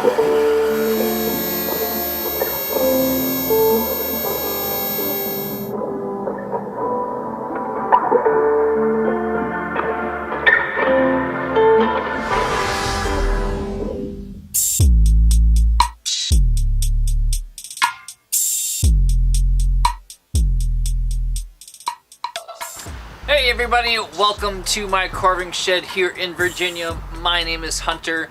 Hey everybody, welcome to my carving shed here in Virginia. My name is Hunter.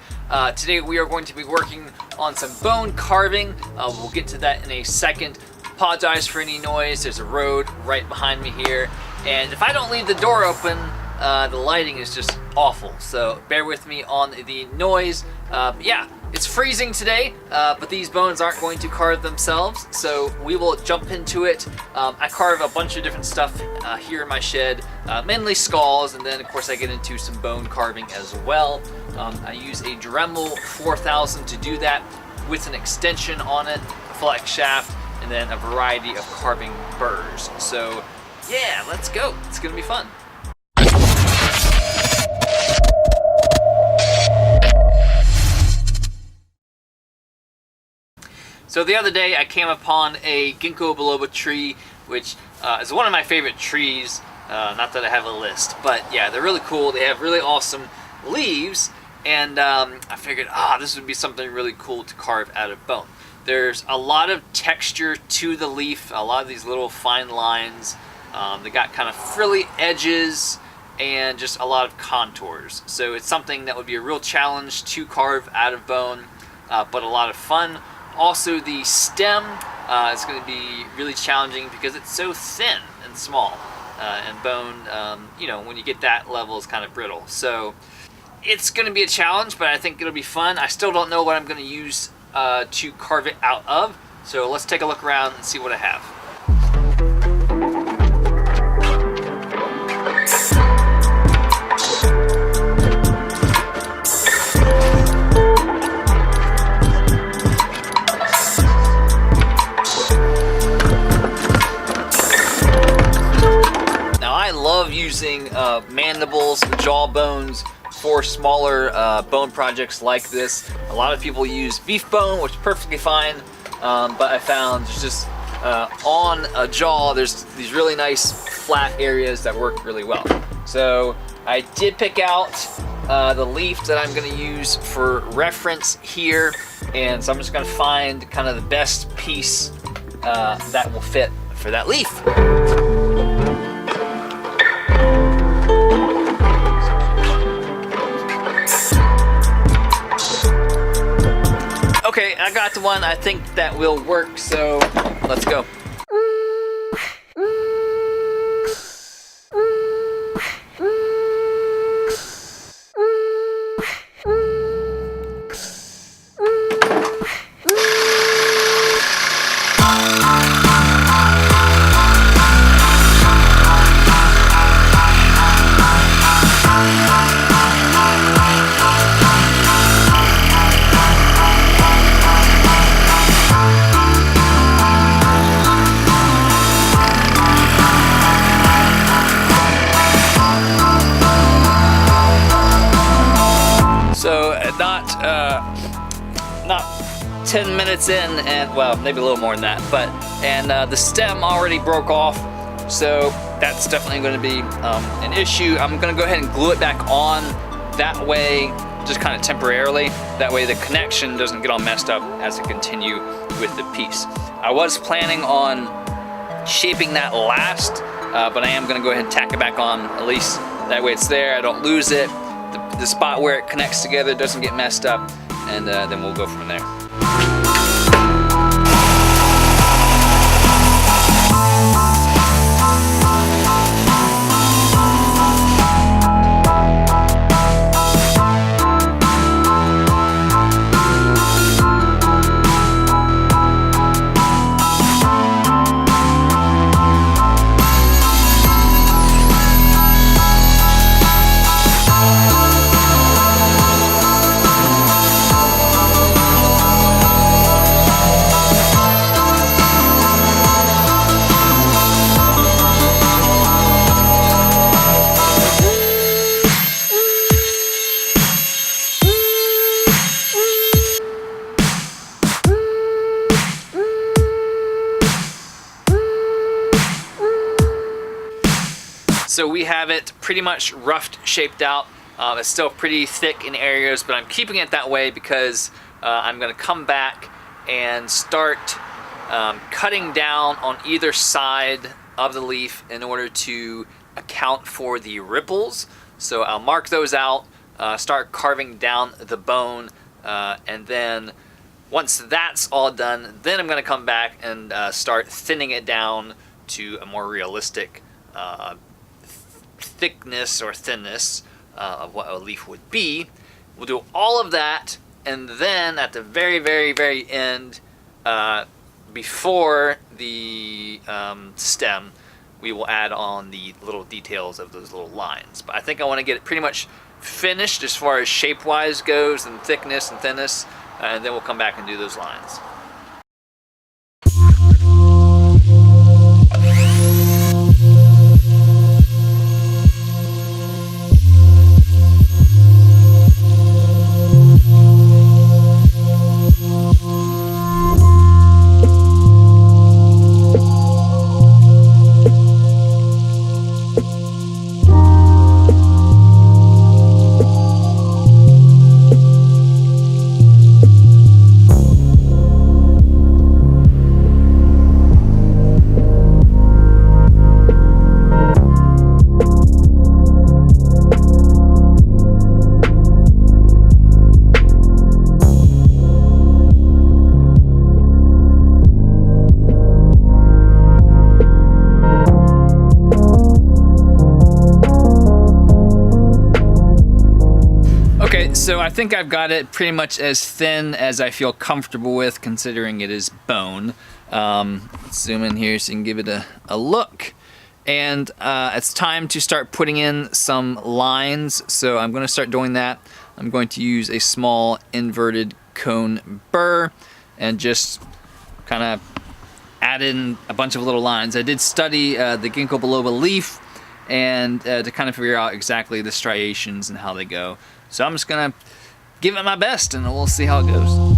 Today we are going to be working on some bone carving. We'll get to that in a second. Apologize for any noise. There's a road right behind me here. And if I don't leave the door open, the lighting is just awful. So bear with me on the noise. Yeah, it's freezing today, but these bones aren't going to carve themselves. So we will jump into it. I carve a bunch of different stuff here in my shed, mainly skulls, and then of course I get into some bone carving as well. I use a Dremel 4000 to do that with an extension on it, a flex shaft, and then a variety of carving burrs. So yeah, let's go. It's gonna be fun. So the other day I came upon a Ginkgo Biloba tree, which is one of my favorite trees. Not that I have a list, but yeah, they're really cool. They have really awesome leaves, and I figured, this would be something really cool to carve out of bone. There's a lot of texture to the leaf, a lot of these little fine lines. They got kind of frilly edges and just a lot of contours. So it's something that would be a real challenge to carve out of bone, but a lot of fun. Also, the stem is going to be really challenging because it's so thin and small, and bone, when you get that level, is kind of brittle. So it's going to be a challenge, but I think it'll be fun. I still don't know what I'm going to use to carve it out of. So let's take a look around and see what I have. I love using mandibles, jaw bones for smaller bone projects like this. A lot of people use beef bone, which is perfectly fine, but I found just on a jaw, there's these really nice flat areas that work really well. So I did pick out the leaf that I'm going to use for reference here, and so I'm just going to find kind of the best piece that will fit for that leaf. Okay, I got the one I think that will work, so let's go. So not 10 minutes in, and well, maybe a little more than that, but the stem already broke off, so that's definitely going to be an issue. I'm going to go ahead and glue it back on that way, just kind of temporarily. That way the connection doesn't get all messed up as I continue with the piece. I was planning on shaping that last, but I am going to go ahead and tack it back on, at least that way it's there, I don't lose it. The spot where it connects together doesn't get messed up, and then we'll go from there. so we have it pretty much roughed, shaped out. It's still pretty thick in areas, but I'm keeping it that way because I'm gonna come back and start cutting down on either side of the leaf in order to account for the ripples. So I'll mark those out, start carving down the bone, and then once that's all done, then I'm gonna come back and start thinning it down to a more realistic thickness or thinness of what a leaf would be. We'll do all of that, and then at the very, very, very end, before the stem, we will add on the little details of those little lines. But I think I want to get it pretty much finished as far as shape-wise goes, and thickness and thinness, and then we'll come back and do those lines. So I think I've got it pretty much as thin as I feel comfortable with, considering it is bone. Let's zoom in here so you can give it a look. And it's time to start putting in some lines. So I'm going to start doing that. I'm going to use a small inverted cone burr and just kind of add in a bunch of little lines. I did study the Ginkgo Biloba leaf and to kind of figure out exactly the striations and how they go. So I'm just gonna give it my best and we'll see how it goes.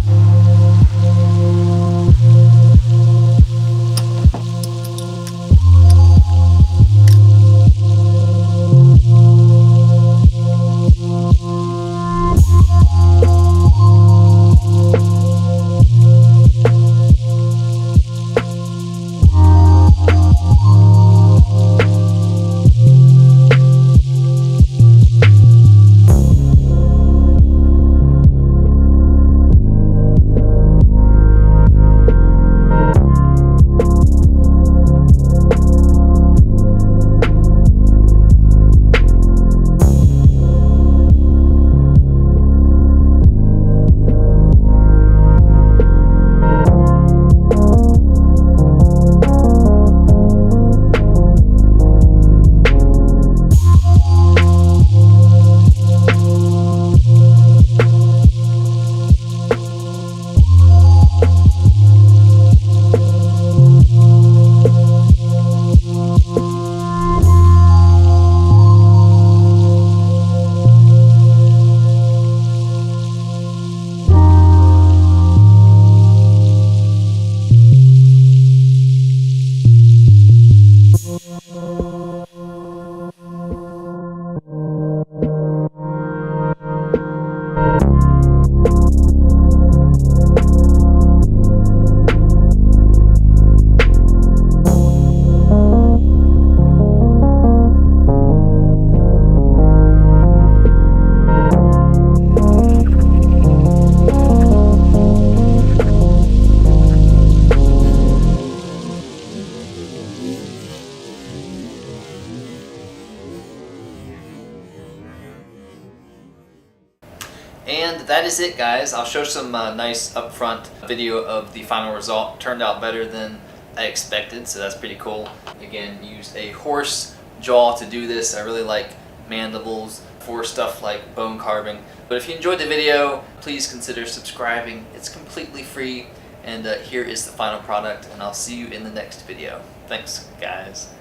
And that is it, guys. I'll show some nice upfront video of the final result. Turned out better than I expected, so that's pretty cool. Again, used a horse jaw to do this. I really like mandibles for stuff like bone carving. But if you enjoyed the video, please consider subscribing. It's completely free. And here is the final product, and I'll see you in the next video. Thanks, guys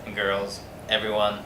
and girls, everyone.